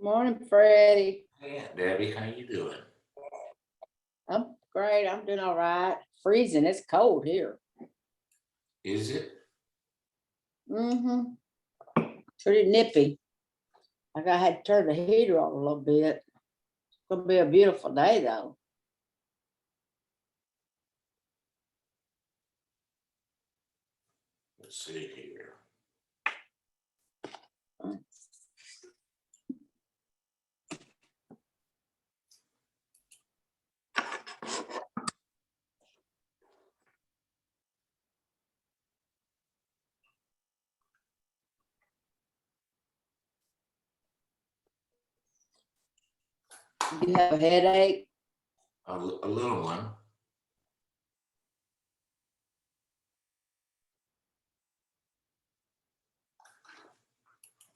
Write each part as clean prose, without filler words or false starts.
Morning, Freddie. Hey, Aunt Debbie, how you doing? I'm great. I'm doing all right. Freezing. It's cold here. Is it? Mm-hmm. Pretty nippy. Like I had to turn the heater on a little bit. It's gonna be a beautiful day though. Let's see here. You have a headache? A little one.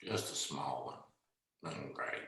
Just a small one. Nothing great.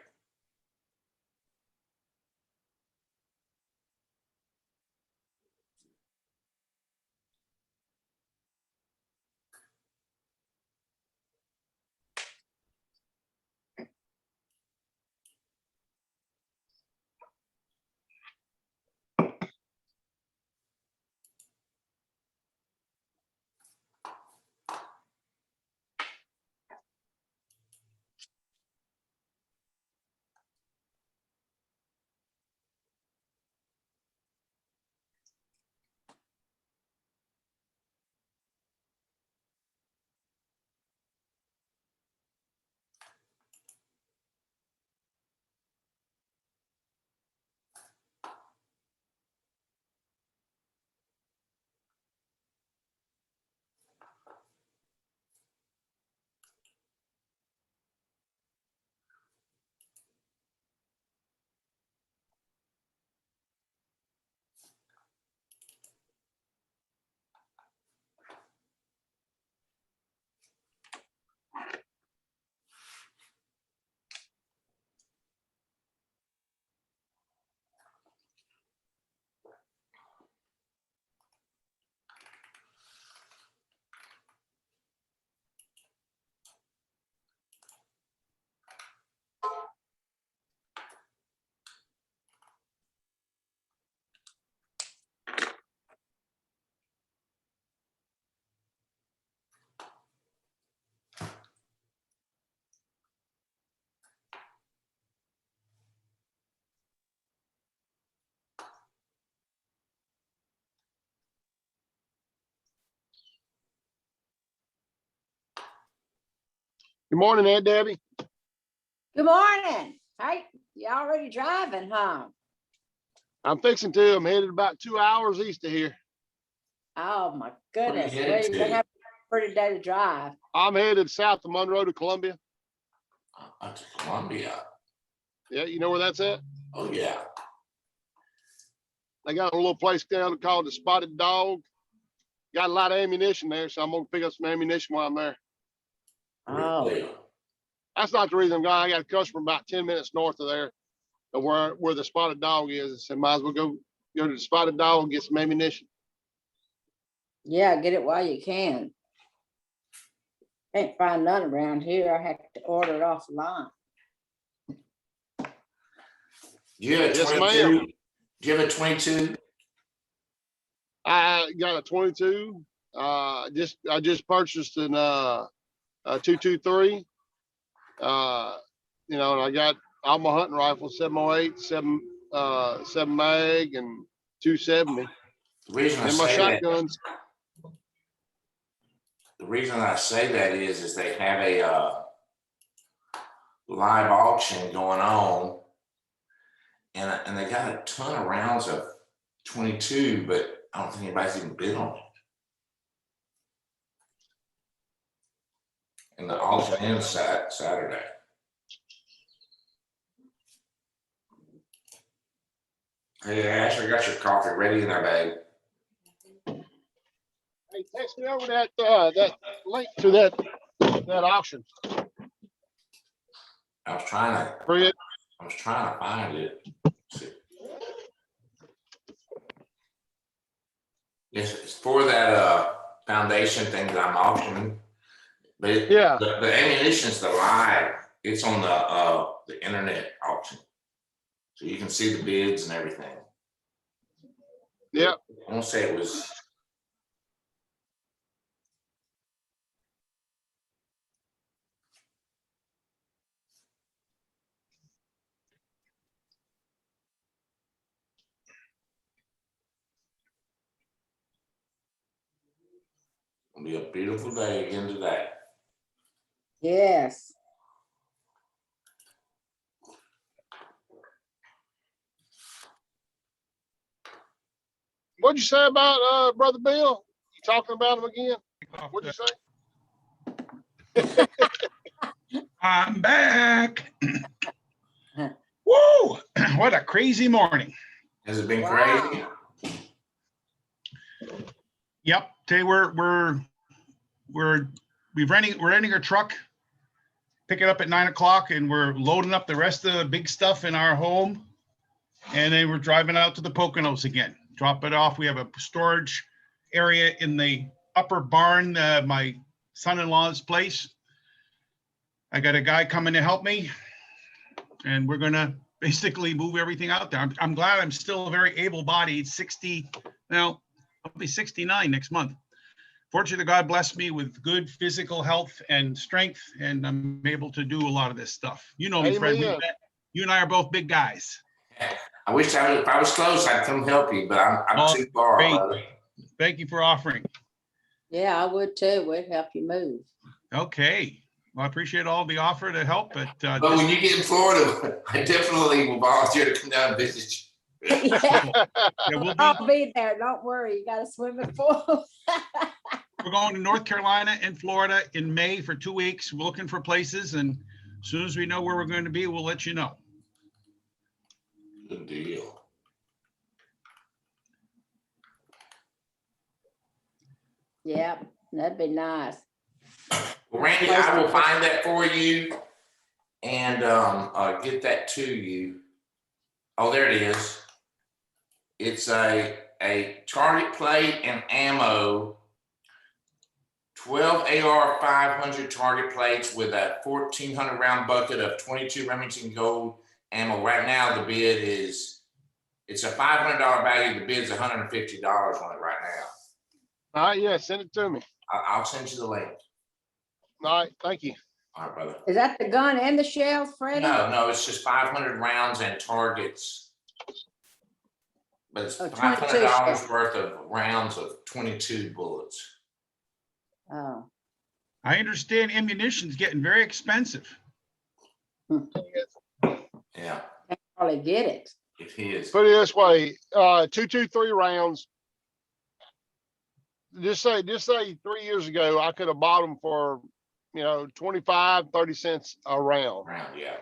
Good morning, Aunt Debbie. Good morning. Hey, you already driving, huh? I'm fixing to. I'm headed about 2 hours east of here. Oh my Where you goodness. headed Well, you're to? gonna have a pretty day to drive. I'm headed south of Monroe to Columbia. To Columbia. Yeah, you know where that's at? Oh yeah. They got a little place down called the Spotted Dog. Got a lot of ammunition there, so I'm gonna pick up some ammunition while I'm there. Oh, Really? That's not the reason I'm going. I got a customer about 10 minutes north of there, of where the Spotted Dog is. I said, might as well go to the Spotted Dog and get some ammunition. yeah, get it while you can. Can't find none around here. I have to order it offline. Do you have a Yes, 22? ma'am. Do you have a 22? I got a 22. I just purchased an 223. You know, and I got all my hunting rifles, 708, 7 mag, and 270. The reason I And my say that, shotguns. the reason I say that is they have a live auction going on, and they got a ton of rounds of 22, but I don't think anybody's even bid on it. And the auction ends Saturday. Hey, Ash, I got your coffee ready in there, babe. Hey, text me over that link to that auction. I was trying Fred. to find it. It's for that foundation thing that I'm auctioning. But Yeah. the ammunition's the live It's on the internet auction. So you can see the bids and everything. Yeah. I won't say it was. It'll be a beautiful day again today. Yes. What'd you say about Brother Bill? You talking about him again? What'd you say? I'm back. Whoa, what a crazy morning. Has it been Wow. crazy? Yep, today we're renting a truck, pick it up at 9 o'clock, and we're loading up the rest of the big stuff in our home. And then we're driving out to the Poconos again, drop it off. We have a storage area in the upper barn, my son-in-law's place. I got a guy coming to help me, and we're gonna basically move everything out there. I'm glad I'm still very able-bodied, 60, now I'll be 69 next month. Fortunately, God blessed me with good physical health and strength, and I'm able to do a lot of this stuff. You know me, Fred. Amen. You and I are both big guys. I wish if I was close, I'd come help you, but I'm too far. Great. Brother. Thank you for offering. Yeah, I would too. We'd help you move. Okay. Well, I appreciate all the offer to help, but But when you get in Florida, I definitely will volunteer to come down and visit you. Yeah, yeah, I'll be there. Don't worry. You got a swimming pool. we're going to North Carolina and Florida in May for 2 weeks. We're looking for places, and as soon as we know where we're going to be, we'll let you know. Good deal. Yeah, that'd be nice. Well, Randy, I will find that for you and get that to you. Oh, there it is. It's a target plate and ammo, 12 AR 500 target plates with a 1,400 round bucket of 22 Remington Gold ammo. Right now, the bid is, it's a $500 value. The bid's $150 on it right now. All right, yeah, send it to me. I'll send you the link. All right, thank you. All right, brother. Is that the gun and the shells, Freddie? No, it's just 500 rounds and targets. But it's Oh, 22 $500 worth of rounds of 22 bullets. Oh. I understand ammunition's getting very expensive. Yeah, Probably get it. it is. Put it this way, 223 rounds. Just say 3 years ago, I could have bought them for, 25-30 cents a round. Round, yeah.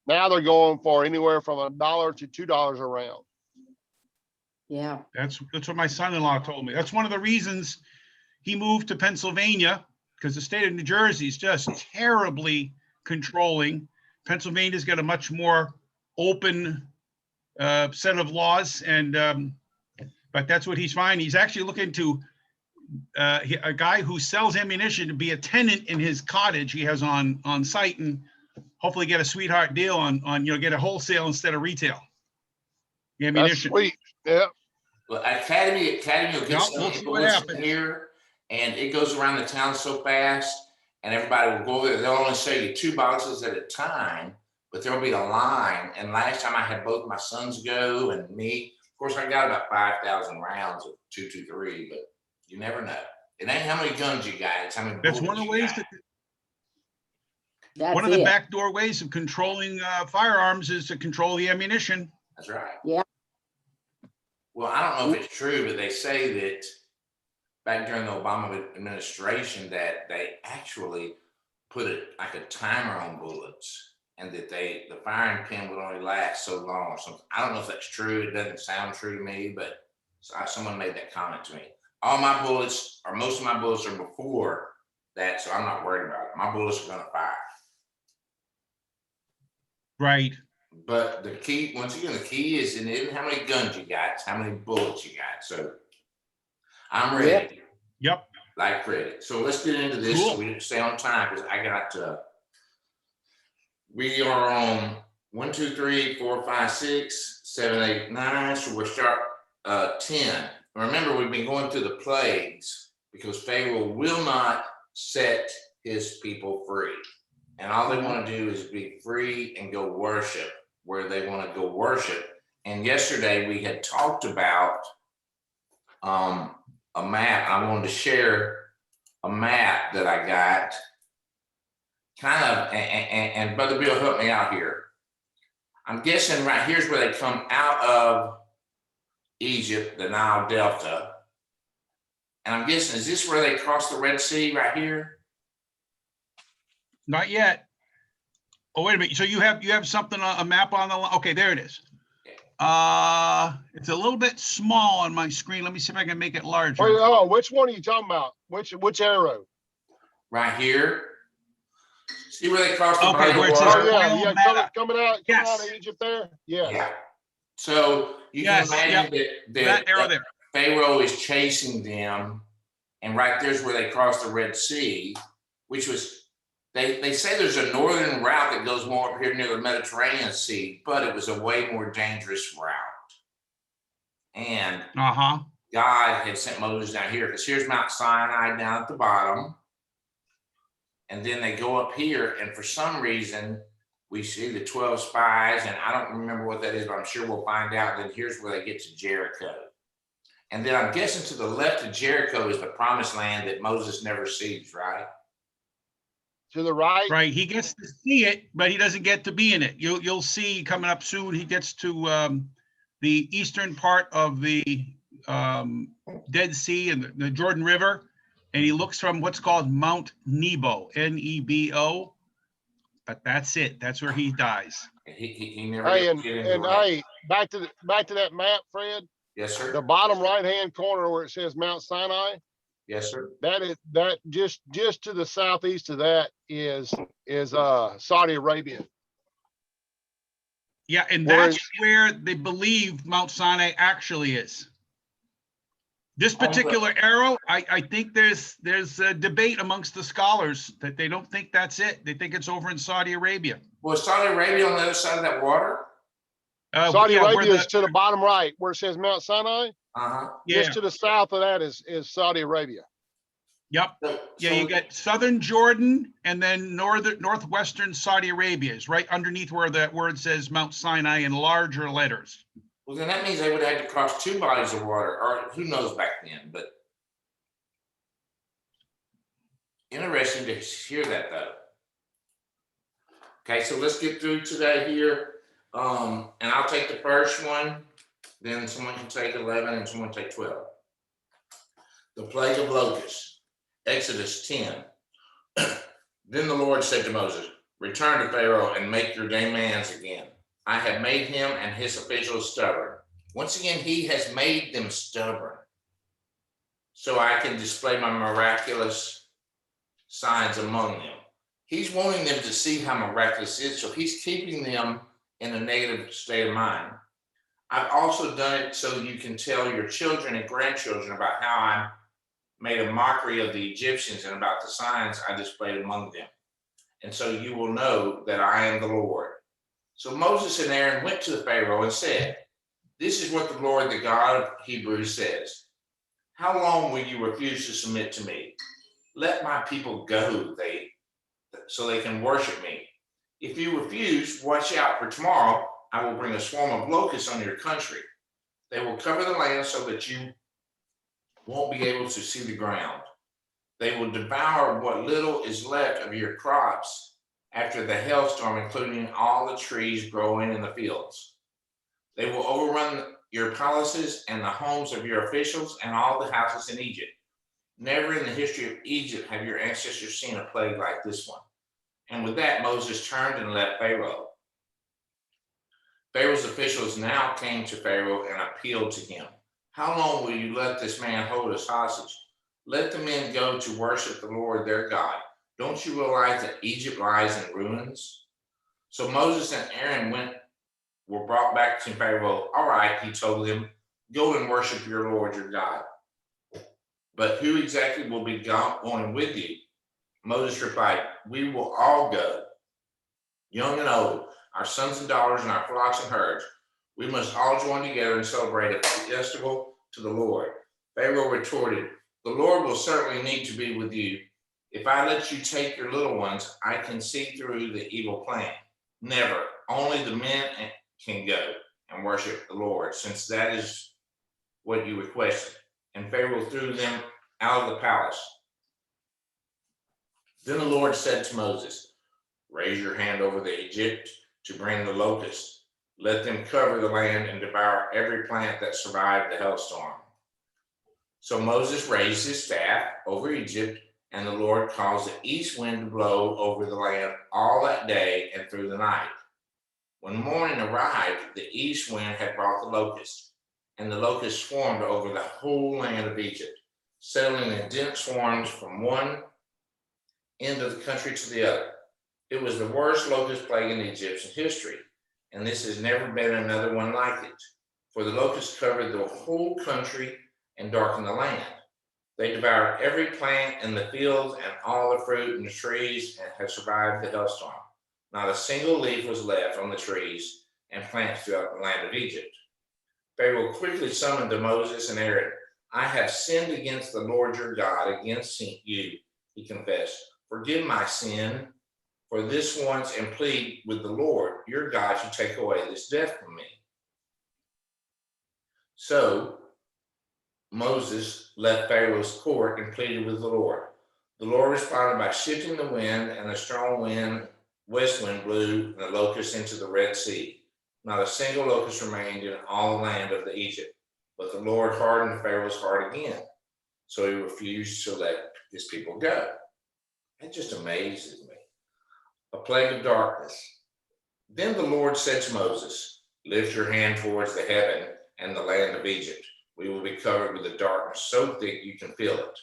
Now they're going for anywhere from $1 to $2 a round. Yeah. That's what my son-in-law told me. That's one of the reasons he moved to Pennsylvania, because the state of New Jersey is just terribly controlling. Pennsylvania's got a much more open set of laws, and but that's what he's finding. He's actually looking to a guy who sells ammunition to be a tenant in his cottage he has on site, and hopefully get a sweetheart deal on get a wholesale instead of retail ammunition. That's sweet. Yeah. Well, Academy will get No, some we'll see what bullets happens. here, and it goes around the town so fast, and everybody will go over there. They'll only show you 2 boxes at a time, but there'll be a line. And last time I had both my sons go and me. Of course, I got about 5,000 rounds of 223, but you never know. It ain't how many guns you got; it's how many bullets That's one of the you ways got. That's one of the it. backdoor ways of controlling firearms is to control the ammunition. That's right. Yeah. Well, I don't know if it's true, but they say that back during the Obama administration that they actually put like a timer on bullets, and that the firing pin would only last so long or something. I don't know if that's true. It doesn't sound true to me, but someone made that comment to me. All my bullets, or most of my bullets, are before that, so I'm not worried about it. My bullets are gonna fire. Right. But the key, once again, the key is it isn't how many guns you got, it's how many bullets you got. So I'm ready. Yep. Like credit. So let's get into this Cool. so we stay on time, because I got We are on 1, 2, 3, 4, 5, 6, 7, 8, 9. So we're start 10. Remember, we've been going through the plagues because Pharaoh will not set his people free. And all they want to do is be free and go worship where they want to go worship. And yesterday we had talked about a map. I wanted to share a map that I got. Kind of, and Brother Bill, help me out here. I'm guessing right here's where they come out of Egypt, the Nile Delta. And I'm guessing, is this where they cross the Red Sea right here? Not yet. Oh, wait a minute. So you have something, a map on the, okay, there it is. It's a little bit small on my screen. Let me see if I can make it larger. Wait, oh, which one are you talking about? Which arrow? Right here. See where they cross the Okay, body of where it water? says Oh yeah, oil yeah, manna. coming out Yes. of Egypt there. Yeah. Yeah. So you Yes, can imagine That arrow there. Pharaoh is chasing them, and right there's where they cross the Red Sea, which was, they say there's a northern route that goes more up here near the Mediterranean Sea, but it was a way more dangerous route. And God had sent Moses down here because here's Mount Sinai down at the bottom. And then they go up here, and for some reason, we see the 12 spies, and I don't remember what that is, but I'm sure we'll find out. Then here's where they get to Jericho. And then I'm guessing to the left of Jericho is the promised land that Moses never sees, right? To the right. Right. He gets to see it, but he doesn't get to be in it. You'll see coming up soon. He gets to the eastern part of the Dead Sea and the Jordan River, and he looks from what's called Mount Nebo, Nebo. But that's it. That's where he dies. He never Hey, gets to get into and the land. hey, back to that map, Fred. Yes, sir. The bottom right hand corner where it says Mount Sinai. Yes, sir. That just to the southeast of that is Saudi Arabia. Yeah, and that's where they believe Mount Sinai actually is. This particular arrow, I think there's a debate amongst the scholars that they don't think that's it. They think it's over in Saudi Arabia. Well, is Saudi Arabia on the other side of that water? Saudi yeah, Arabia is to the bottom right where it says Mount Sinai. Yeah. Just to the south of that is Saudi Arabia. Yep. Yeah, you got southern Jordan and then northwestern Saudi Arabia is right underneath where that word says Mount Sinai in larger letters. Well, then that means they would have had to cross 2 bodies of water, or who knows back then, but interesting to hear that though. Okay, so let's get through today here. And I'll take the first one, then someone can take 11 and someone take 12. The plague of locusts, Exodus 10. Then the Lord said to Moses, return to Pharaoh and make your demands again. I have made him and his officials stubborn. Once again, he has made them stubborn. So I can display my miraculous signs among them. He's wanting them to see how miraculous it is. So he's keeping them in a negative state of mind. I've also done it so you can tell your children and grandchildren about how I made a mockery of the Egyptians and about the signs I displayed among them. And so you will know that I am the Lord. So Moses and Aaron went to the Pharaoh and said, this is what the Lord, the God of Hebrews says. How long will you refuse to submit to me? Let my people go, so they can worship me. If you refuse, watch out, for tomorrow I will bring a swarm of locusts on your country. They will cover the land so that you won't be able to see the ground. They will devour what little is left of your crops after the hailstorm, including all the trees growing in the fields. They will overrun your palaces and the homes of your officials and all the houses in Egypt. Never in the history of Egypt have your ancestors seen a plague like this one. And with that, Moses turned and left Pharaoh. Pharaoh's officials now came to Pharaoh and appealed to him. How long will you let this man hold us hostage? Let the men go to worship the Lord their God. Don't you realize that Egypt lies in ruins? So Moses and Aaron were brought back to Pharaoh. All right, he told them, go and worship your Lord your God. But who exactly will be going with you? Moses replied, we will all go. young and old, our sons and daughters, and our flocks and herds. We must all join together and celebrate a festival to the Lord. Pharaoh retorted, the Lord will certainly need to be with you. If I let you take your little ones, I can see through the evil plan. Never. Only the men can go and worship the Lord, since that is what you requested. And Pharaoh threw them out of the palace. Then the Lord said to Moses, raise your hand over the Egypt to bring the locusts. Let them cover the land and devour every plant that survived the hailstorm. So Moses raised his staff over Egypt, and the Lord caused the east wind to blow over the land all that day and through the night. When morning arrived, the east wind had brought the locusts, and the locusts swarmed over the whole land of Egypt, settling in dense swarms from one end of the country to the other. It was the worst locust plague in Egyptian history, and this has never been another one like it, for the locusts covered the whole country and darkened the land. They devoured every plant in the fields and all the fruit in the trees and have survived the hailstorm. Not a single leaf was left on the trees and plants throughout the land of Egypt. Pharaoh quickly summoned to Moses and Aaron. I have sinned against the Lord your God, against you, he confessed. Forgive my sin for this once and plead with the Lord your God to take away this death from me. So Moses left Pharaoh's court and pleaded with the Lord. The Lord responded by shifting the wind, and a strong wind, west wind, blew the locusts into the Red Sea. Not a single locust remained in all the land of Egypt, but the Lord hardened Pharaoh's heart again, so he refused to let his people go. That just amazes me. A plague of darkness. Then the Lord said to Moses, lift your hand towards the heaven and the land of Egypt. We will be covered with a darkness so thick you can feel it.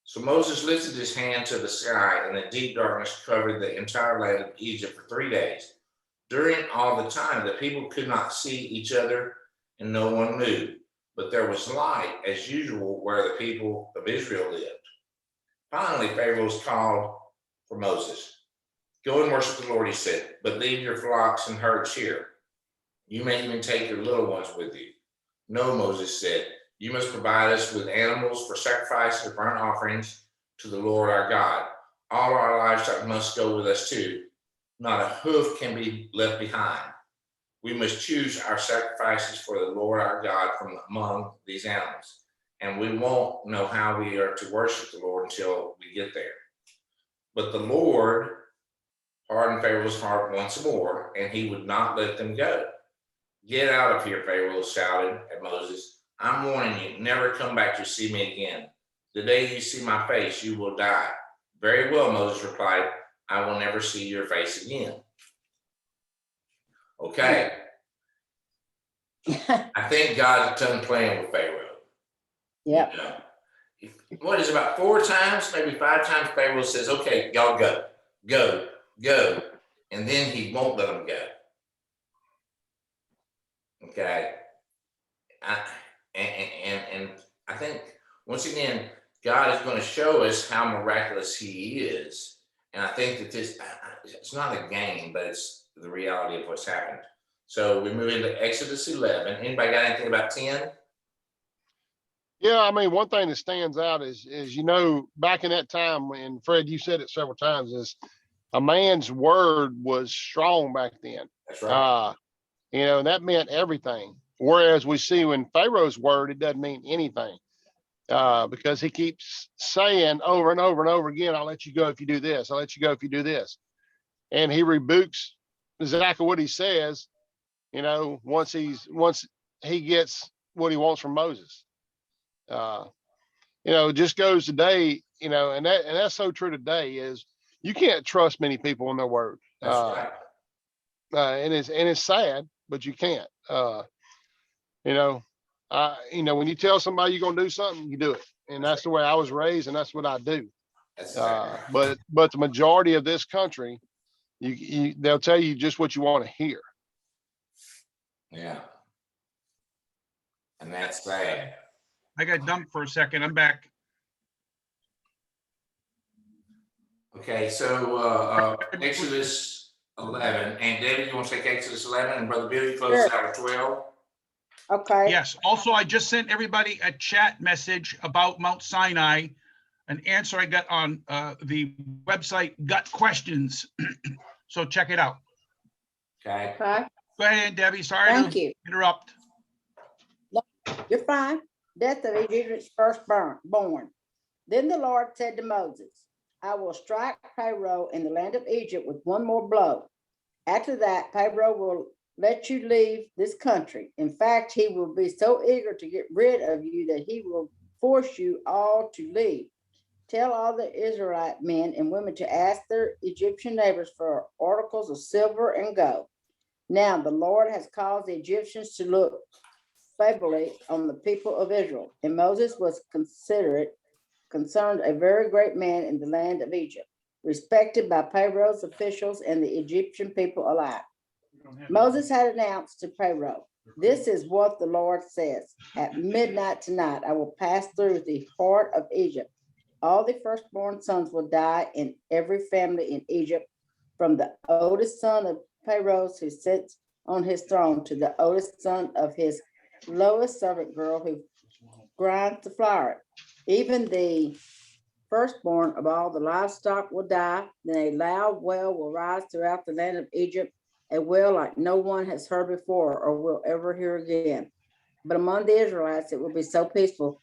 So Moses lifted his hand to the sky, and a deep darkness covered the entire land of Egypt for 3 days. During all the time, the people could not see each other, and no one moved. But there was light, as usual, where the people of Israel lived. Finally, Pharaoh called for Moses. Go and worship the Lord, he said, but leave your flocks and herds here. You may even take your little ones with you. No, Moses said, you must provide us with animals for sacrifices or burnt offerings to the Lord our God. All our livestock must go with us too. Not a hoof can be left behind. We must choose our sacrifices for the Lord our God from among these animals. And we won't know how we are to worship the Lord until we get there. But the Lord hardened Pharaoh's heart once more, and he would not let them go. Get out of here, Pharaoh shouted at Moses. I'm warning you, never come back to see me again. The day you see my face, you will die. Very well, Moses replied. I will never see your face again. Okay. I think God's done playing with Pharaoh. Yep. What is about 4 times, maybe 5 times, Pharaoh says, okay, y'all go, go, go. And then he won't let them go. Okay. And I think, once again, God is going to show us how miraculous he is. And I think that this, it's not a game, but it's the reality of what's happened. So we move into Exodus 11. Anybody got anything about 10? Yeah, I mean, one thing that stands out is back in that time, and Fred, you said it several times, is a man's word was strong back then. That's right. And that meant everything. Whereas we see in Pharaoh's word, it doesn't mean anything. Because he keeps saying over and over and over again, I'll let you go if you do this. I'll let you go if you do this. And he rebukes exactly what he says, once he gets what he wants from Moses. It just goes today, and that's so true today, is you can't trust many people in their word. That's right. And it's sad, but you can't. When you tell somebody you're gonna do something, you do it. And that's the way I was raised, and that's what I do. That's exactly right. But the majority of this country, they'll tell you just what you want to hear. Yeah. And that's sad. I got dumped for a second. I'm back. Okay, so Exodus 11. And Debbie, you want to take Exodus 11? And Brother Bill, you close Sure. out with 12? Okay. Yes. Also, I just sent everybody a chat message about Mount Sinai, an answer I got on the website Gut Questions. So check it out. Okay. Okay. Go ahead, Debbie. Sorry Thank to you. interrupt. You're fine. Death of Egypt's firstborn. Then the Lord said to Moses, I will strike Pharaoh in the land of Egypt with one more blow. After that, Pharaoh will let you leave this country. In fact, he will be so eager to get rid of you that he will force you all to leave. Tell all the Israelite men and women to ask their Egyptian neighbors for articles of silver and gold. Now the Lord has caused the Egyptians to look favorably on the people of Israel, and Moses was concerned a very great man in the land of Egypt, respected by Pharaoh's officials and the Egyptian people alike. Moses had announced to Pharaoh, this is what the Lord says, at midnight tonight, I will pass through the heart of Egypt. All the firstborn sons will die in every family in Egypt, from the oldest son of Pharaoh who sits on his throne to the oldest son of his lowest servant girl who grinds the flour. Even the firstborn of all the livestock will die. Then a loud wail will rise throughout the land of Egypt, a wail like no one has heard before or will ever hear again. But among the Israelites, it will be so peaceful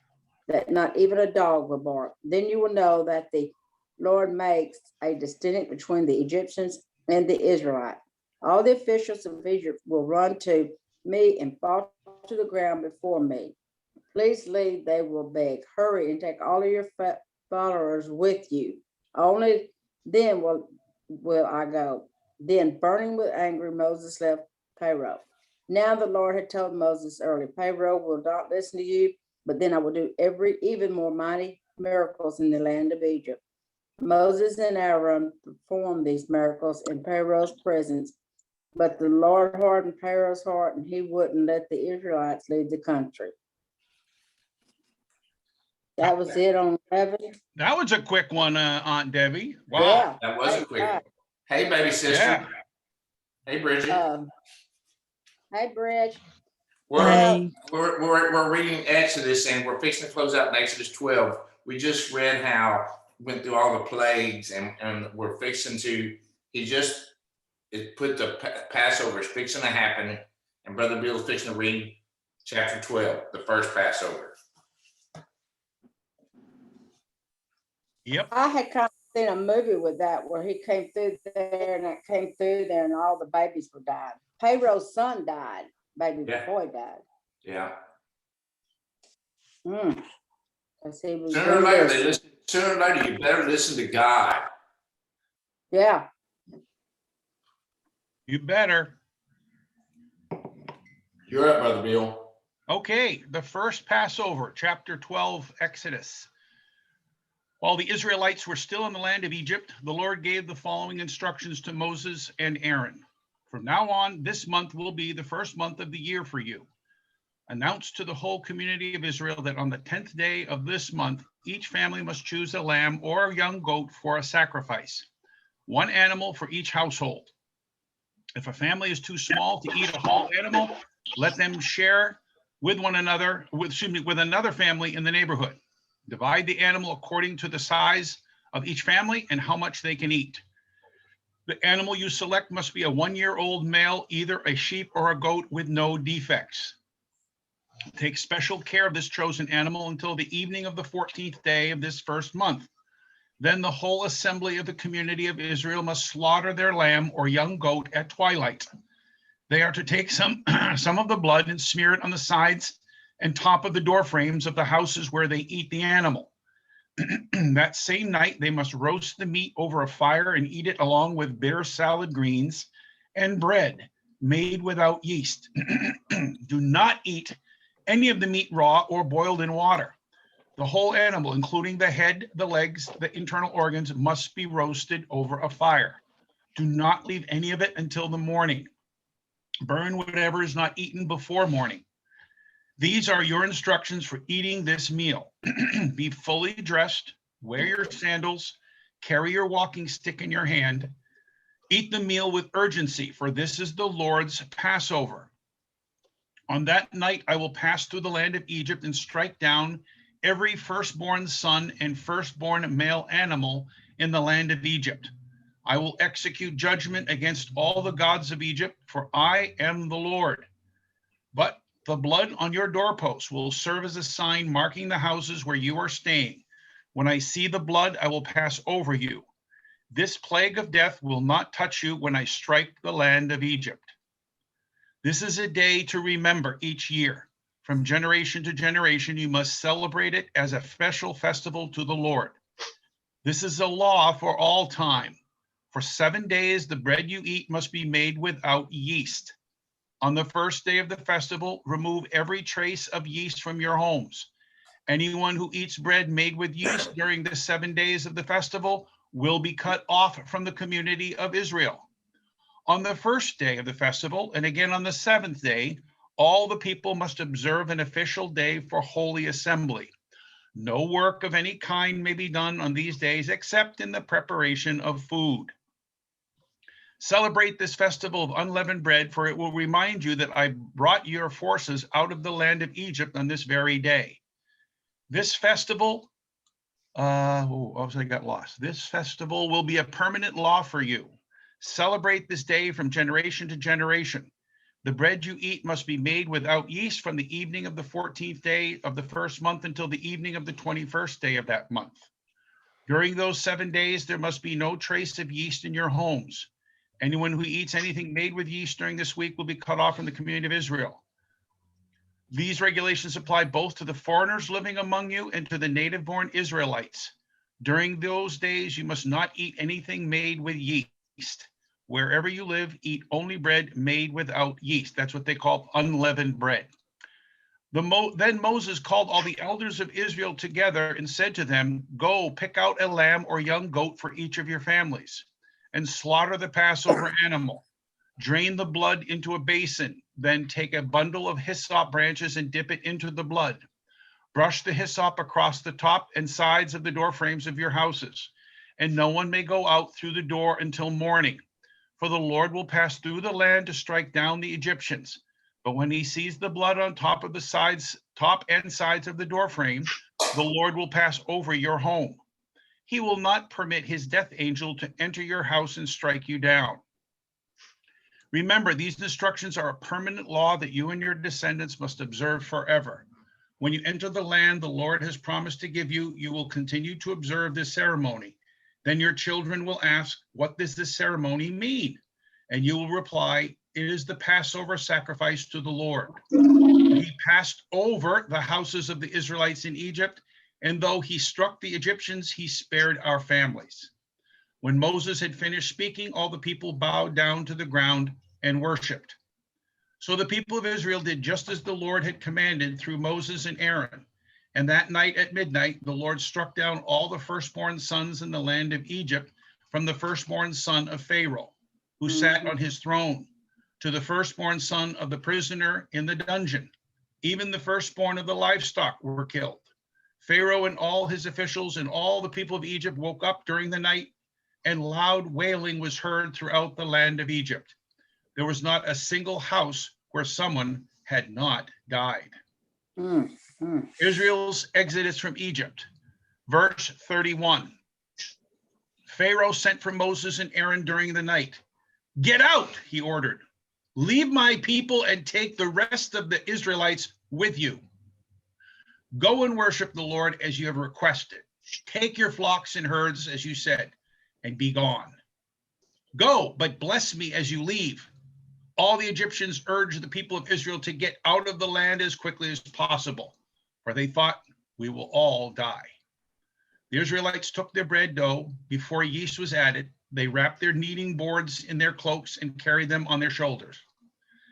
that not even a dog will bark. Then you will know that the Lord makes a distinction between the Egyptians and the Israelites. All the officials of Egypt will run to me and fall to the ground before me. Please leave, they will beg. Hurry and take all of your followers with you. Only then will I go. Then, burning with anger, Moses left Pharaoh. Now the Lord had told Moses earlier, Pharaoh will not listen to you, but then I will do even more mighty miracles in the land of Egypt. Moses and Aaron performed these miracles in Pharaoh's presence, but the Lord hardened Pharaoh's heart, and he wouldn't let the Israelites leave the country. That was it on 11. That was a quick one, Aunt Debbie. Wow. Yeah. That was a quick one. Hey, baby sister. Yeah. Hey, Bridget. Hey, Bridge. We're reading Exodus, and we're fixing to close out in Exodus 12. We just read how went through all the plagues, and we're fixing to. It put the Passover is fixing to happen, and Brother Bill's fixing to read chapter 12, the first Passover. Yep. I had kind of seen a movie with that where he came through there and all the babies were dying. Pharaoh's son died, baby, before he died. Yeah. Sooner or later, you better listen to God. Yeah. You better. You're up, Brother Bill. Okay, the first Passover, chapter 12, Exodus. While the Israelites were still in the land of Egypt, the Lord gave the following instructions to Moses and Aaron. From now on, this month will be the first month of the year for you. Announce to the whole community of Israel that on the 10th day of this month, each family must choose a lamb or a young goat for a sacrifice, one animal for each household. If a family is too small to eat a whole animal, let them share with another family in the neighborhood. Divide the animal according to the size of each family and how much they can eat. The animal you select must be a 1-year-old male, either a sheep or a goat with no defects. Take special care of this chosen animal until the evening of the 14th day of this first month. Then the whole assembly of the community of Israel must slaughter their lamb or young goat at twilight. They are to take some of the blood and smear it on the sides and top of the door frames of the houses where they eat the animal. That same night, they must roast the meat over a fire and eat it along with bitter salad greens and bread made without yeast. Do not eat any of the meat raw or boiled in water. The whole animal, including the head, the legs, the internal organs, must be roasted over a fire. Do not leave any of it until the morning. Burn whatever is not eaten before morning. These are your instructions for eating this meal. Be fully dressed, wear your sandals, carry your walking stick in your hand. Eat the meal with urgency, for this is the Lord's Passover. On that night, I will pass through the land of Egypt and strike down every firstborn son and firstborn male animal in the land of Egypt. I will execute judgment against all the gods of Egypt, for I am the Lord. But the blood on your doorposts will serve as a sign marking the houses where you are staying. When I see the blood, I will pass over you. This plague of death will not touch you when I strike the land of Egypt. This is a day to remember each year. From generation to generation, you must celebrate it as a special festival to the Lord. This is a law for all time. For 7 days, the bread you eat must be made without yeast. On the first day of the festival, remove every trace of yeast from your homes. Anyone who eats bread made with yeast during the 7 days of the festival will be cut off from the community of Israel. On the first day of the festival, and again on the 7th day, all the people must observe an official day for holy assembly. No work of any kind may be done on these days except in the preparation of food. Celebrate this festival of unleavened bread, for it will remind you that I brought your forces out of the land of Egypt on this very day. This festival, I got lost. This festival will be a permanent law for you. Celebrate this day from generation to generation. The bread you eat must be made without yeast from the evening of the 14th day of the first month until the evening of the 21st day of that month. During those 7 days, there must be no trace of yeast in your homes. Anyone who eats anything made with yeast during this week will be cut off from the community of Israel. These regulations apply both to the foreigners living among you and to the native-born Israelites. During those days, you must not eat anything made with yeast. Wherever you live, eat only bread made without yeast. That's what they call unleavened bread. Then Moses called all the elders of Israel together and said to them, "Go, pick out a lamb or young goat for each of your families, and slaughter the Passover animal. Drain the blood into a basin. Then take a bundle of hyssop branches and dip it into the blood. Brush the hyssop across the top and sides of the door frames of your houses, and no one may go out through the door until morning. For the Lord will pass through the land to strike down the Egyptians. But when he sees the blood on top and sides of the door frame, the Lord will pass over your home. He will not permit his death angel to enter your house and strike you down. Remember, these instructions are a permanent law that you and your descendants must observe forever. When you enter the land the Lord has promised to give you, you will continue to observe this ceremony. Then your children will ask, 'What does this ceremony mean?' And you will reply, 'It is the Passover sacrifice to the Lord. He passed over the houses of the Israelites in Egypt, and though he struck the Egyptians, he spared our families.' When Moses had finished speaking, all the people bowed down to the ground and worshiped. So the people of Israel did just as the Lord had commanded through Moses and Aaron. And that night at midnight, the Lord struck down all the firstborn sons in the land of Egypt, from the firstborn son of Pharaoh, who sat on his throne, to the firstborn son of the prisoner in the dungeon. Even the firstborn of the livestock were killed. Pharaoh and all his officials and all the people of Egypt woke up during the night, and loud wailing was heard throughout the land of Egypt. There was not a single house where someone had not died." Israel's exodus from Egypt. Verse 31. Pharaoh sent for Moses and Aaron during the night. "Get out," he ordered. "Leave my people and take the rest of the Israelites with you. Go and worship the Lord as you have requested. Take your flocks and herds as you said, and be gone. Go, but bless me as you leave." All the Egyptians urged the people of Israel to get out of the land as quickly as possible, for they thought, "We will all die." The Israelites took their bread dough before yeast was added. They wrapped their kneading boards in their cloaks and carried them on their shoulders.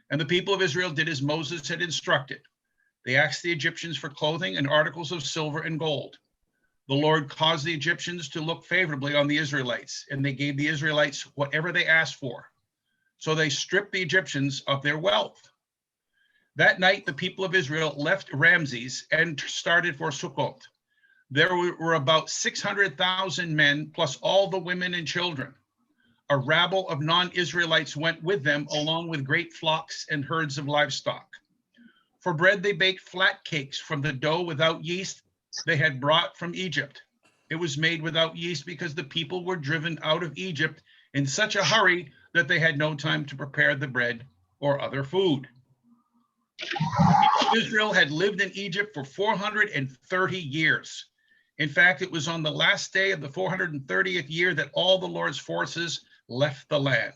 And the people of Israel did as Moses had instructed. They asked the Egyptians for clothing and articles of silver and gold. The Lord caused the Egyptians to look favorably on the Israelites, and they gave the Israelites whatever they asked for. So they stripped the Egyptians of their wealth. That night, the people of Israel left Ramses and started for Sukkot. There were about 600,000 men, plus all the women and children. a rabble of non-Israelites went with them, along with great flocks and herds of livestock. For bread, they baked flat cakes from the dough without yeast they had brought from Egypt. It was made without yeast because the people were driven out of Egypt in such a hurry that they had no time to prepare the bread or other food. The people of Israel had lived in Egypt for 430 years. In fact, it was on the last day of the 430th year that all the Lord's forces left the land.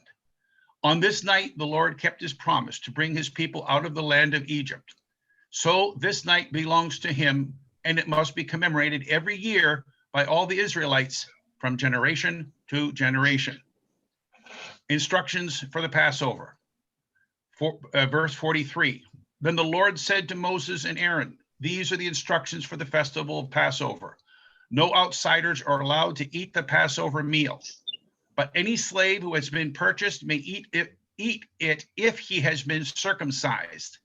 On this night, the Lord kept his promise to bring his people out of the land of Egypt. So this night belongs to him, and it must be commemorated every year by all the Israelites from generation to generation. Instructions for the Passover. Verse 43. Then the Lord said to Moses and Aaron, these are the instructions for the festival of Passover. No outsiders are allowed to eat the Passover meal, but any slave who has been purchased may eat it if he has been circumcised.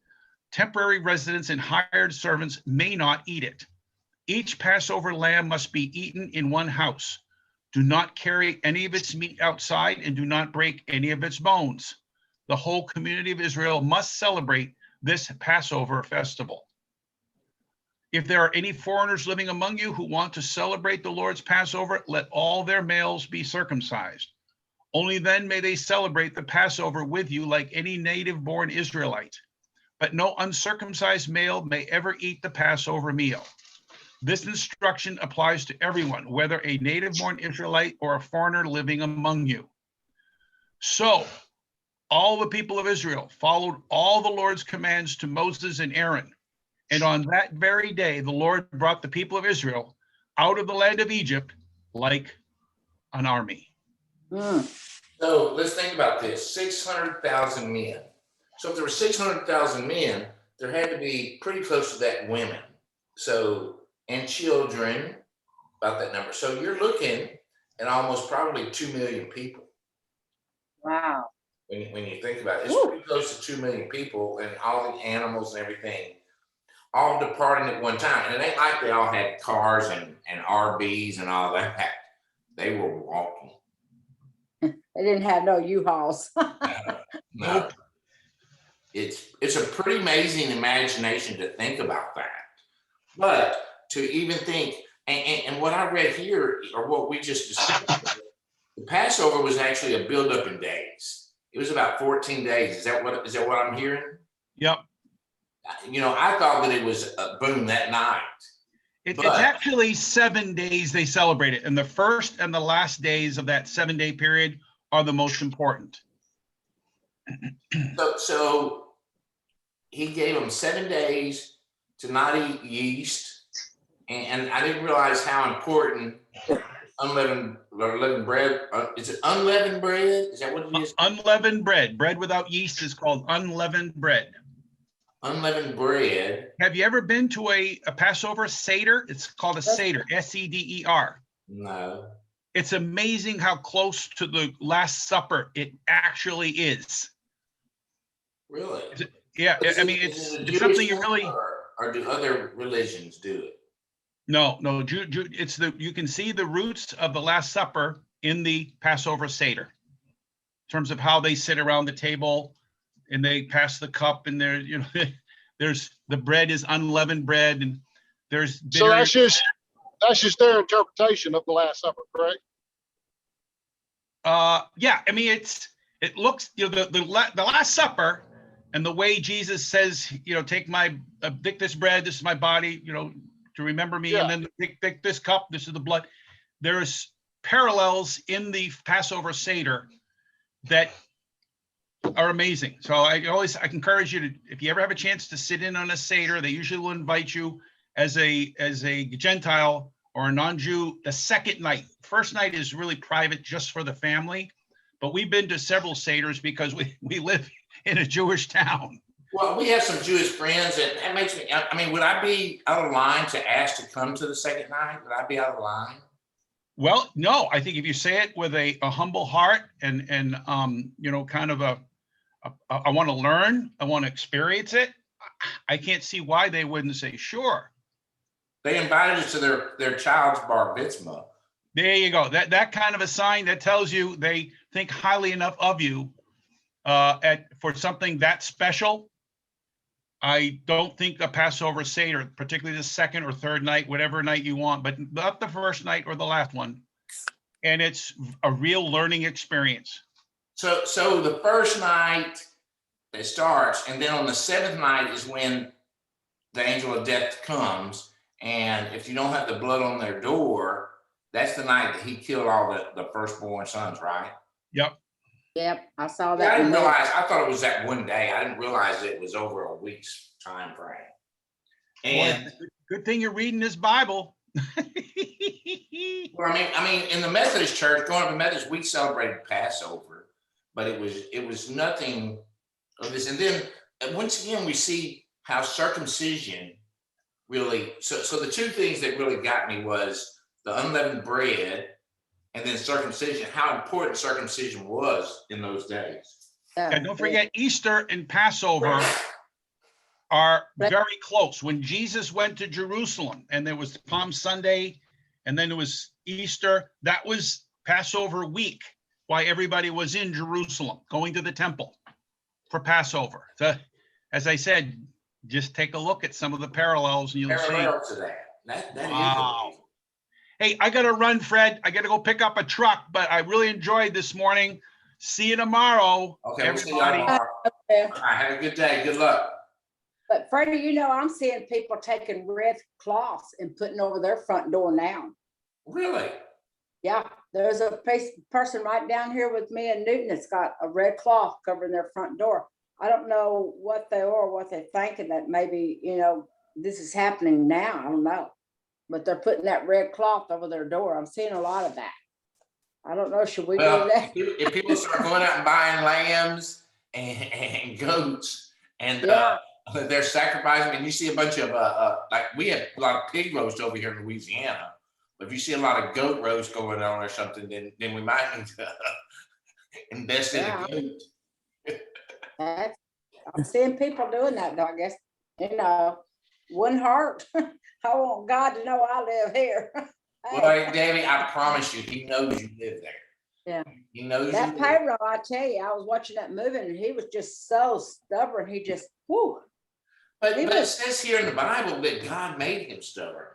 Temporary residents and hired servants may not eat it. Each Passover lamb must be eaten in one house. Do not carry any of its meat outside and do not break any of its bones. The whole community of Israel must celebrate this Passover festival. If there are any foreigners living among you who want to celebrate the Lord's Passover, let all their males be circumcised. Only then may they celebrate the Passover with you like any native-born Israelite. But no uncircumcised male may ever eat the Passover meal. This instruction applies to everyone, whether a native-born Israelite or a foreigner living among you. So all the people of Israel followed all the Lord's commands to Moses and Aaron. And on that very day, the Lord brought the people of Israel out of the land of Egypt like an army. So let's think about this, 600,000 men. So if there were 600,000 men, there had to be pretty close to that women. So, and children, about that number. So you're looking at almost probably 2 million people. Wow. When you think about it, it's pretty close to 2 million people, and all the animals and everything all departing at one time. And it ain't like they all had cars and RVs and all that. They were walking. They didn't have no U-Hauls. No. It's a pretty amazing imagination to think about that. But to even think, and what I read here, or what we just discussed, the Passover was actually a buildup in days. It was about 14 days. Is that what I'm hearing? Yep. You know, I thought that it was a boom that night. It's actually 7 days they celebrate it. And the first and the last days of that 7-day period are the most important. So he gave them 7 days to not eat yeast. And I didn't realize how important unleavened bread. Is it unleavened bread? Is that what it is? Unleavened bread. Bread without yeast is called unleavened bread. Unleavened bread. Have you ever been to a Passover Seder? It's called a Seder, S-E-D-E-R. No. It's amazing how close to the Last Supper it actually is. Really? Yeah, I mean, it's something you really. Or do other religions do it? No, it's you can see the roots of the Last Supper in the Passover Seder, in terms of how they sit around the table and they pass the cup, and there's the bread is unleavened bread, and there's bitter. So that's just their interpretation of the Last Supper, correct? Yeah, I mean, it looks, the Last Supper, and the way Jesus says, take this bread, this is my body, to remember me, and then take this cup, this is the blood. There's parallels in the Passover Seder that are amazing. So I encourage you to, if you ever have a chance to sit in on a Seder, they usually will invite you as a Gentile or a non-Jew the second night. First night is really private, just for the family. But we've been to several Seders because we live in a Jewish town. Well, we have some Jewish friends, and that makes me, I mean, would I be out of line to ask to come to the second night? Would I be out of line? Well, no, I think if you say it with a humble heart and kind of I want to learn, I want to experience it, I can't see why they wouldn't say sure. They invited us to their child's bar mitzvah, There you go. That kind of a sign that tells you they think highly enough of you for something that special. I don't think a Passover Seder, particularly the second or third night, whatever night you want, but not the first night or the last one. And it's a real learning experience. So the first night it starts, and then on the seventh night is when the angel of death comes. And if you don't have the blood on their door, that's the night that he killed all the firstborn sons, right? Yep. Yep, I saw Yeah, that. I didn't in there. realize, I thought it was that one day. I didn't realize it was over a week's time frame. And Boy, good thing you're reading this Bible. well, I mean, in the Methodist church, growing up in Methodist, we celebrated Passover, but it was nothing of this. And then once again, we see how circumcision really. So the two things that really got me was the unleavened bread, and then circumcision. How important circumcision was in those days. And don't forget, Easter and Passover are very close. When Jesus went to Jerusalem, and there was Palm Sunday, and then there was Easter, that was Passover week, why everybody was in Jerusalem, going to the temple for Passover. So, as I said, just take a look at some of the parallels, and you'll see. Parallel to that. That Wow. is amazing. Hey, I got to run, Fred. I got to go pick up a truck, but I really enjoyed this morning. See you tomorrow, Okay, we'll see y'all everybody. tomorrow. Yeah. All right, have a good day. Good luck. But Freddie, you know, I'm seeing people taking red cloths and putting over their front door now. Really? Yeah, there's a person right down here with me in Newton that's got a red cloth covering their front door. I don't know what they are, what they're thinking, that maybe, you know, this is happening now. I don't know. But they're putting that red cloth over their door. I'm seeing a lot of that. I don't know, should we Well, do that? if people start going out and buying lambs and goats, and Yeah. they're sacrificing, and you see a bunch of like we have a lot of pig roast over here in Louisiana. But if you see a lot of goat roast going on or something, then we might need to invest in a goat. I'm seeing people doing that, though, I guess, you know, one heart. I want God to know I live here. Well, Davey, I promise you, he knows you live there. Yeah. He knows That you live there. payroll, I tell you, I was watching that movie and he was just so stubborn. He just, whoo. But He it was- says here in the Bible that God made him stubborn.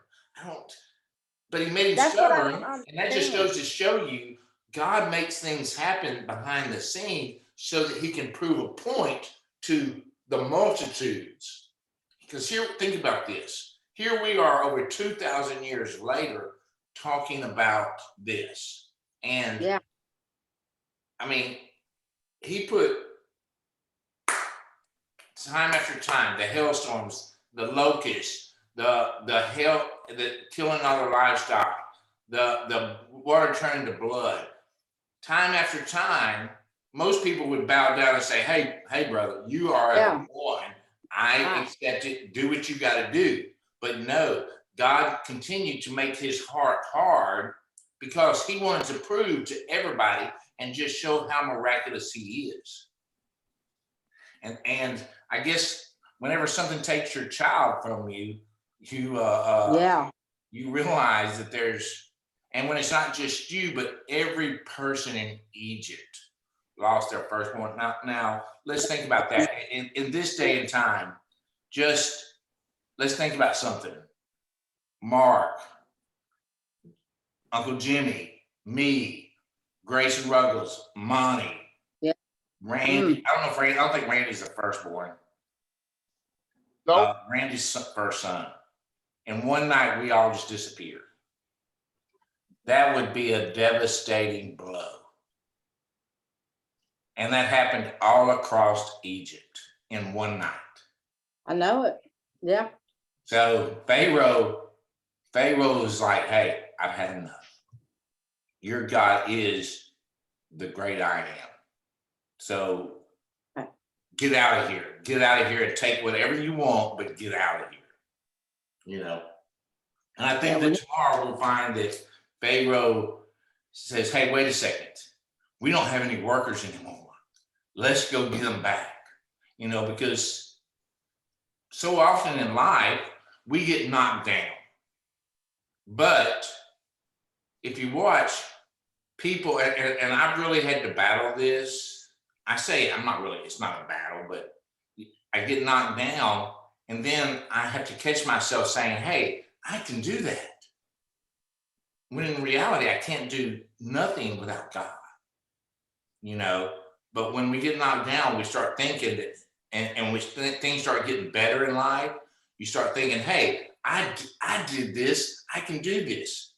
But he made him That's what I stubborn, don't and that just understand. goes to show you God makes things happen behind the scene so that he can prove a point to the multitudes. Because here, think about this. Here we are over 2,000 years later talking about this. And Yeah. I mean, he put time after time, the hailstorms, the locusts, the hail, the killing all the livestock, the water turning to blood. Time after time, most people would bow down and say, hey, brother, you are Yeah. the one. I Wow. accept it. Do what you got to do. But no, God continued to make his heart hard because he wanted to prove to everybody and just show how miraculous he is. And I guess whenever something takes your child from you, Yeah. you realize that there's, and when it's not just you, but every person in Egypt lost their firstborn. Now let's think about that. In this day and time, just let's think about something. Mark, Uncle Jimmy, me, Grayson Ruggles, Monty, Yeah. Randy. I don't think Randy's the firstborn. Nope. Randy's first son. And one night we all just disappeared. That would be a devastating blow. And that happened all across Egypt in one night. I know it. Yeah. So Pharaoh was like, hey, I've had enough. Your God is the great I am. So get out of here. Get out of here and take whatever you want, but get out of here. You know? And I think that tomorrow we'll find that Pharaoh says, hey, wait a second. We don't have any workers anymore. Let's go get them back. You know, because so often in life, we get knocked down. But if you watch people, and I've really had to battle this. I say I'm not really, it's not a battle, but I get knocked down and then I have to catch myself saying, hey, I can do that. When in reality, I can't do nothing without God, you know. But when we get knocked down, we start thinking that, and things start getting better in life. You start thinking, hey, I did this, I can do this.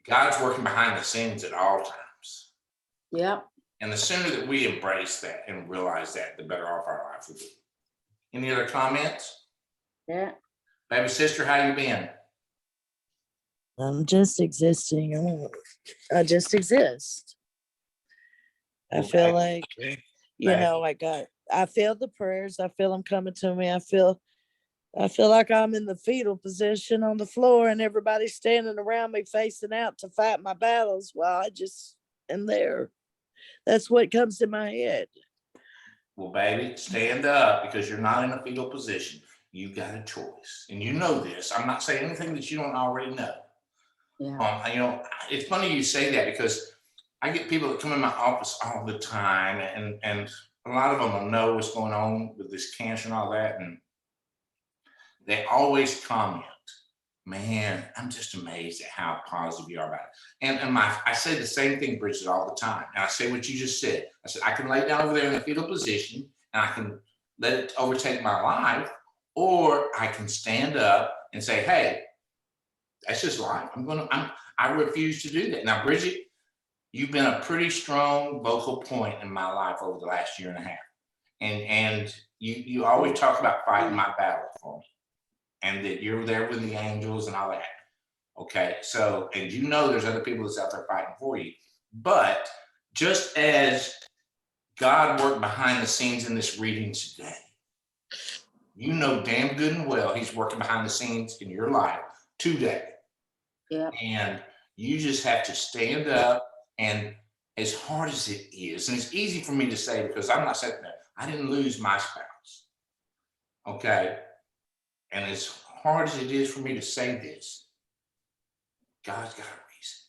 God's working behind the scenes at all times. Yep. And the sooner that we embrace that and realize that, the better off our life will be. Any other comments? Yeah. Baby sister, how you been? I'm just existing. I just exist. I feel like, I feel the prayers. I feel them coming to me. I feel like I'm in the fetal position on the floor and everybody's standing around me facing out to fight my battles while I just am there. That's what comes to my head. Well, baby, stand up because you're not in a fetal position. You've got a choice. And you know this. I'm not saying anything that you don't already know. Yeah. You know, it's funny you say that because I get people that come in my office all the time, and a lot of them will know what's going on with this cancer and all that. And they always comment, man, I'm just amazed at how positive you are about it. And I say the same thing, Bridget, all the time. And I say what you just said. I said, I can lay down over there in the fetal position and I can let it overtake my life, or I can stand up and say, hey, that's just life. I refuse to do that. Now, Bridget, you've been a pretty strong vocal point in my life over the last year and a half. And you always talk about fighting my battle for me, and that you're there with the angels and all that. Okay, so, and you know there's other people that's out there fighting for you. But just as God worked behind the scenes in this reading today, you know damn good and well he's working behind the scenes in your life today. Yeah. And you just have to stand up, and as hard as it is, and it's easy for me to say because I'm not sitting there, I didn't lose my spouse. Okay. And as hard as it is for me to say this, God's got a reason.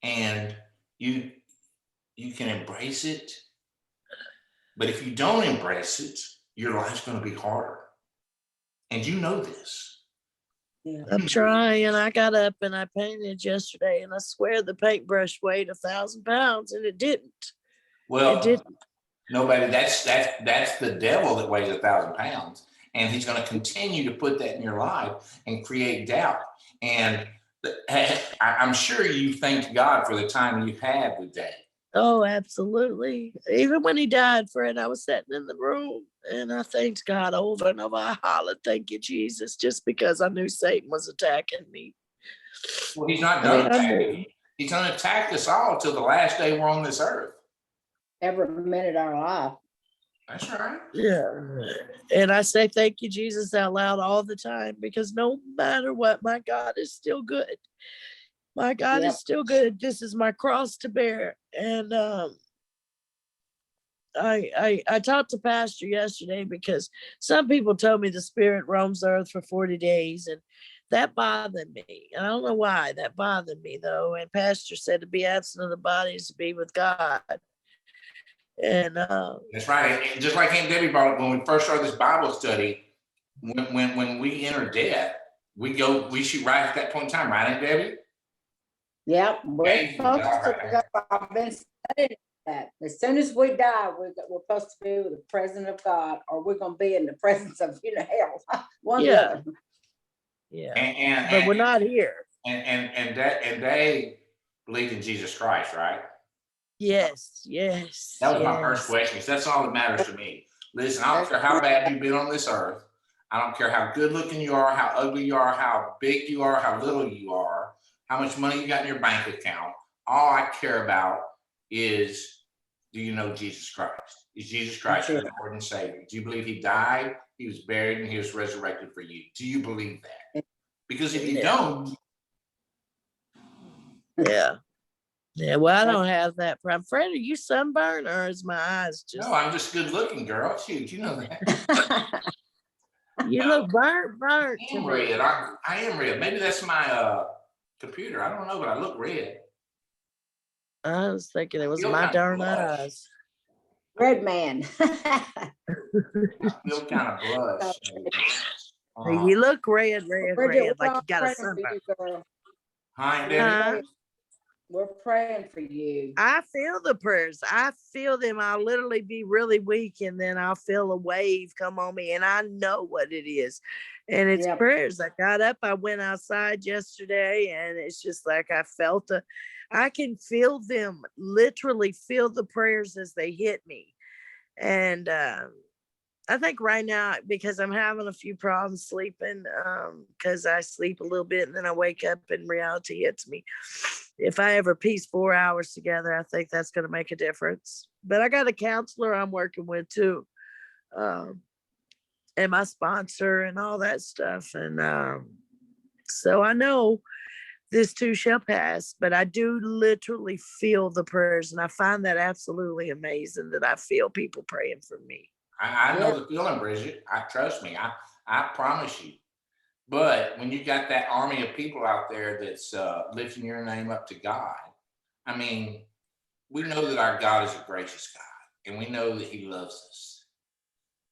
And you can embrace it. But if you don't embrace it, your life's going to be harder. And you know this. Yeah. I'm trying. I got up and I painted yesterday, and I swear the paintbrush weighed 1,000 pounds, and it didn't. Well, It didn't. nobody, that's the devil that weighs 1,000 pounds. And he's going to continue to put that in your life and create doubt. And I'm sure you thanked God for the time you had with Dad. Oh, absolutely. Even when he died, Fred, I was sitting in the room and I thanked God over and over. I hollered, thank you, Jesus, just because I knew Satan was attacking me. Well, he's not done attacking you. He's going to attack us all till the last day we're on this earth. Every minute of our life. That's right. Yeah. And I say thank you, Jesus, out loud all the time, because no matter what, my God is still good. My God is still good. This is my cross to bear. And I talked to Pastor yesterday because some people told me the spirit roams the earth for 40 days, and that bothered me. I don't know why that bothered me though. And Pastor said to be absent of the body is to be with God. And that's right. And just like Aunt Debbie brought up when we first started this Bible study, when we enter death, we shoot right at that point in time, right, Aunt Debbie? Yep. We're supposed to go. I've been studying that. As soon as we die, we're supposed to be with the presence of God, or we're going to be in the presence of hell. One yeah. or the other. Yeah. But we're not here. And they believed in Jesus Christ, right? Yes. That was my first question, because that's all that matters to me. Listen, I don't care how bad you've been on this earth. I don't care how good looking you are, how ugly you are, how big you are, how little you are, how much money you got in your bank account. All I care about is, do you know Jesus Christ? Is Jesus Christ your Lord and Savior? Do you believe he died, he was buried, and he was resurrected for you? Do you believe that? Because if you don't. Yeah, well, I don't have that problem. Fred, are you sunburned, or is my eyes just... No, I'm just good looking, girl. Shoot, you know that. You look burnt I am red. I am red. Maybe that's my computer. I don't know, but I look red. I was thinking it was feel my kinda darn blush. eyes. Red man. I feel kind of blush. You look red, Bridget, we're like all you got a praying for sunburn. you, girl. Hi, We're Debbie. Huh? praying- We're praying for you. I feel the prayers. I feel them. I'll literally be really weak and then I'll feel a wave come on me and I know what it is. And it's Yep. prayers. I got up, I went outside yesterday and it's just like I can feel them, literally feel the prayers as they hit me. And I think right now, because I'm having a few problems sleeping, because I sleep a little bit and then I wake up and reality hits me. If I ever piece 4 hours together, I think that's going to make a difference. But I got a counselor I'm working with too, and my sponsor and all that stuff. And so I know this too shall pass, but I do literally feel the prayers. And I find that absolutely amazing that I feel people praying for me. I know the feeling, Bridget. Trust me. I promise you. But when you got that army of people out there that's lifting your name up to God, I mean, we know that our God is a gracious God, and we know that He loves us.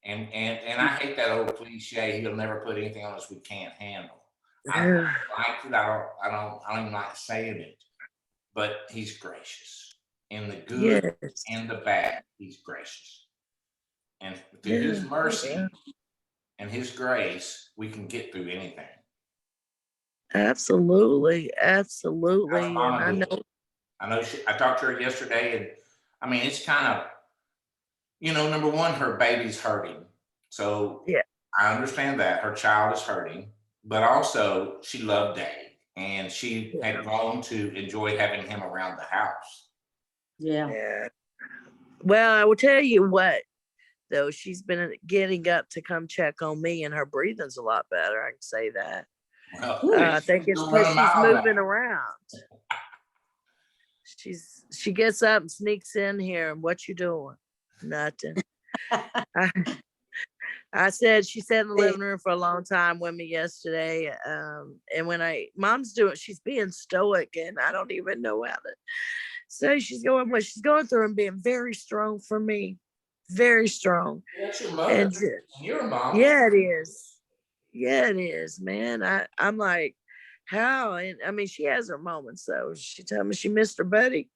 And I hate that old cliche. He'll never put anything on us we can't handle. I don't like it. I don't even like saying it. But He's gracious in the good Yes. and the bad. He's gracious. And through His mercy and His grace, we can get through anything. Absolutely. Absolutely. And I know. I talked to her yesterday, and I mean, it's kind of, number one, her baby's hurting. So Yeah. I understand that her child is hurting, but also she loved Dave and she had grown to enjoy having him around the house. Yeah. Well, I will tell you what, though, she's been getting up to come check on me and her breathing's a lot better. I can say that. Well, I think it's because she's moving around. She gets up and sneaks in here and what you doing? Nothing. She sat in the living room for a long time with me yesterday. And when she's being stoic and I don't even know how to say she's going through and being very strong for me. Very strong. That's your mother. And you're a mom. yeah, it is. Yeah, it is, man. I'm like, how? And I mean, she has her moments though. She told me she missed her buddy.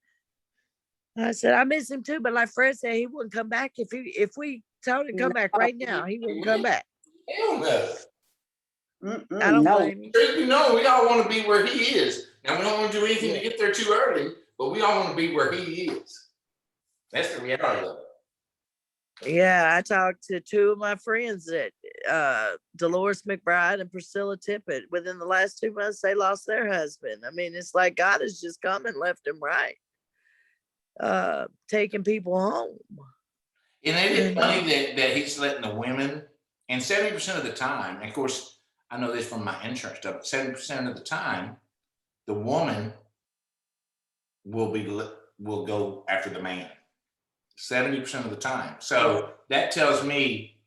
I said, I miss him too, but like Fred said, he wouldn't come back if we told him to come back right now. He wouldn't come back. Hell no. I don't blame you. We all want to be where he is. Now we don't want to do anything to get there too early, but we all want to be where he is. That's the reality of it. Yeah, I talked to two of my friends that Dolores McBride and Priscilla Tippett. Within the last 2 months, they lost their husband. I mean, it's like God is just coming left and right, taking people home. And it is funny that he's letting the women, and 70% of the time, and of course, I know this from my insurance stuff, 70% of the time, the woman will go after the man. 70% of the time. So that tells me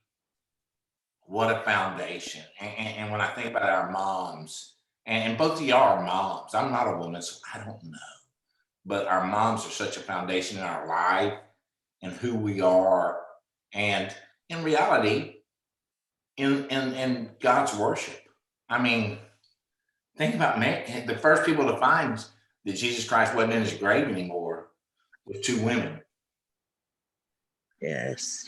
what a foundation. And when I think about our moms, and both of y'all are moms. I'm not a woman, so I don't know. But our moms are such a foundation in our life and who we are. And in reality, in God's worship. I mean, think about the first people to find that Jesus Christ wasn't in his grave anymore was two women. Yes.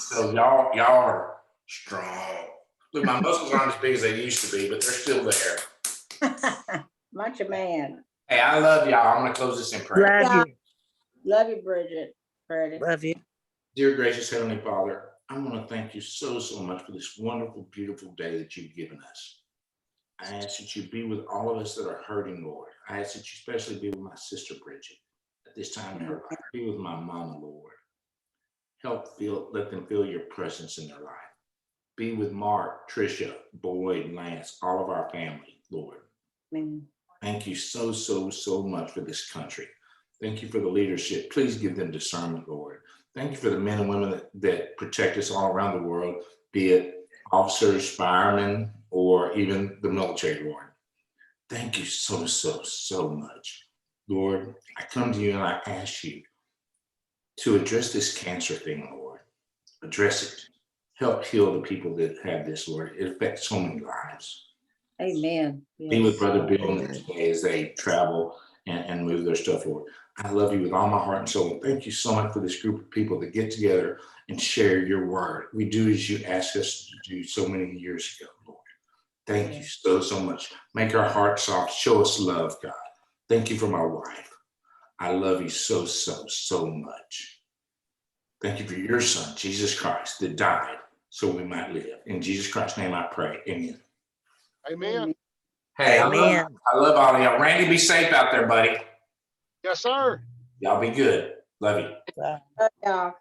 So y'all are strong. Look, my muscles aren't as big as they used to be, but they're still there. Much a man. Hey, I love y'all. I'm going to close this in prayer. Love you, Bridget. Freddie. Love you. Dear gracious Heavenly Father, I want to thank you so much for this wonderful, beautiful day that you've given us. I ask that you be with all of us that are hurting, Lord. I ask that you especially be with my sister Bridget at this time in her life. Be with my mama, Lord. Let them feel your presence in their life. Be with Mark, Tricia, Boyd, Lance, all of our family, Lord. Amen. Thank you so much for this country. Thank you for the leadership. Please give them discernment, Lord. Thank you for the men and women that protect us all around the world, be it officers, firemen, or even the military, Lord. Thank you so, so, so much. Lord, I come to you and I ask you to address this cancer thing, Lord. Address it. Help heal the people that have this, Lord. It affects so many lives. Amen. Be with Yes. Brother Bill and them today as they travel and move their stuff forward. I love you with all my heart and soul. And thank you so much for this group of people that get together and share your word. We do as you asked us to do so many years ago, Lord. Thank you so, so much. Make our hearts soft. Show us love, God. Thank you for my wife. I love you so, so, so much. Thank you for your son, Jesus Christ, that died so we might live. In Jesus Christ's name I pray. Amen. Amen. Hey, Amen. I love all of y'all. Randy, be safe out there, buddy. Yes, sir. Y'all be good. Love you. Bye. Yeah.